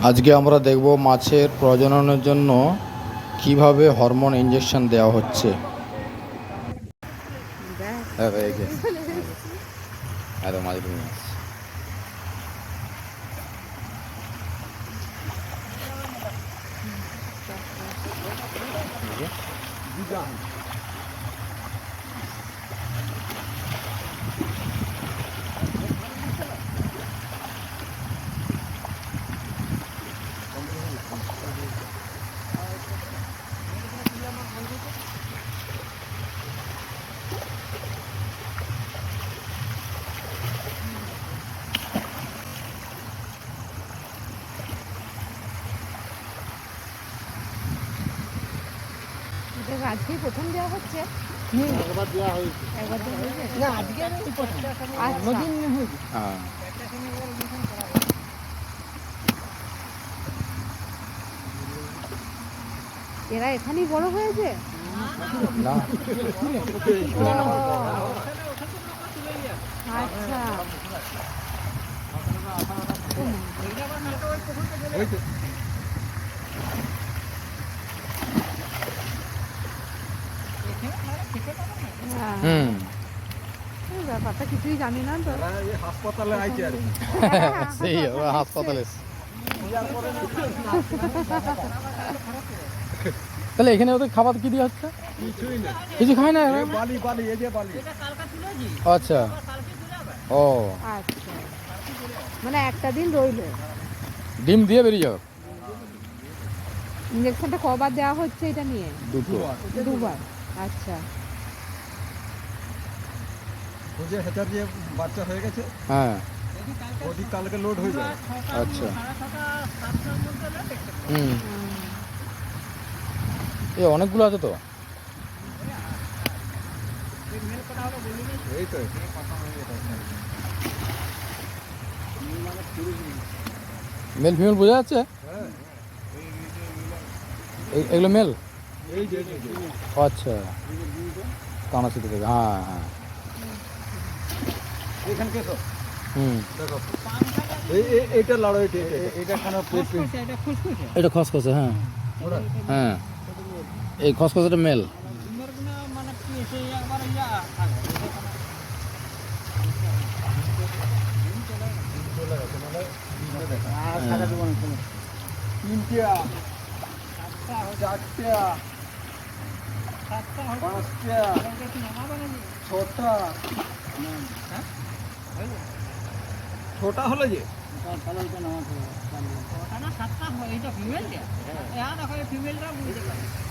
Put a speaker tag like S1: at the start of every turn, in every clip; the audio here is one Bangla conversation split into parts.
S1: আজকে আমরা দেখব মাছের প্রজননের জন্য কিভাবে হরমোন ইনজেকশন দেওয়া হচ্ছে।
S2: আজকেই প্রথম দেওয়া হচ্ছে।
S3: একবার দেওয়া হয়েছে।
S2: একবার দেওয়া হয়েছে
S3: না, আজকে প্রথম। অন্যদিন হয়েছে।
S1: হ্যাঁ,
S2: এরা এখানেই বড় হয়েছে।
S1: না
S2: আচ্ছা,
S1: হুম
S2: ব্যাপারটা কিছুই জানি না তো।
S3: হাসপাতালে আইছে আর কি।
S1: সেই হাসপাতালে। তাহলে এখানে ওদের খাবার কি দিয়ে হচ্ছে?
S3: কিছুই না,
S1: কিছু খায় না এরা?
S3: বালি বালি, এই যে বালি।
S1: আচ্ছা, ও
S2: আচ্ছা, মানে একটা দিন রইলো।
S1: ডিম দিয়ে বেরিয়ে যাবে।
S2: ইঞ্জেকশনটা কবার দেওয়া হচ্ছে এটা নিয়ে? দুবার। আচ্ছা,
S3: যে হেচার যে বাচ্চা হয়ে গেছে,
S1: হ্যাঁ,
S3: ওটি কালকে লোড হয়ে যাবে।
S1: আচ্ছা, হুম, এ অনেকগুলো আছে তো।
S3: এই তো
S1: মেল ফিমেল বোঝা যাচ্ছে?
S3: হ্যাঁ,
S1: এগুলো মেল?
S3: এই যে
S1: আচ্ছা, কানাসিতে থেকে, হ্যাঁ হ্যাঁ,
S3: এখান কে তো
S1: হুম,
S3: দেখো, এইটা লড়ো, এটা খানা পেট
S1: এটা খসখসে, হ্যাঁ হ্যাঁ, এই খসখসেটা মেল।
S3: তিনটা, চারটা, পাঁচটা, ছটা, ছটা হলো যে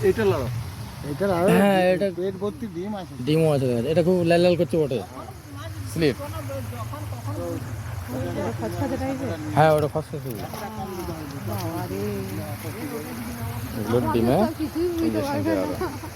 S3: এটা লড়ো,
S1: হ্যাঁ, এটা
S3: পেট ভর্তি ডিম আছে।
S1: ডিমও আছে, এটা খুব লাল লাল করছে বটে, স্লিপ।
S2: খচখচে টাইপের।
S1: হ্যাঁ, ওটা খসখসে।
S2: বাবা রে,
S1: এগুলোর ডিমে
S2: কিছুই বুঝতে
S1: ইঞ্জেকশন
S2: পারবে
S1: দেওয়া
S2: না।
S1: হবে।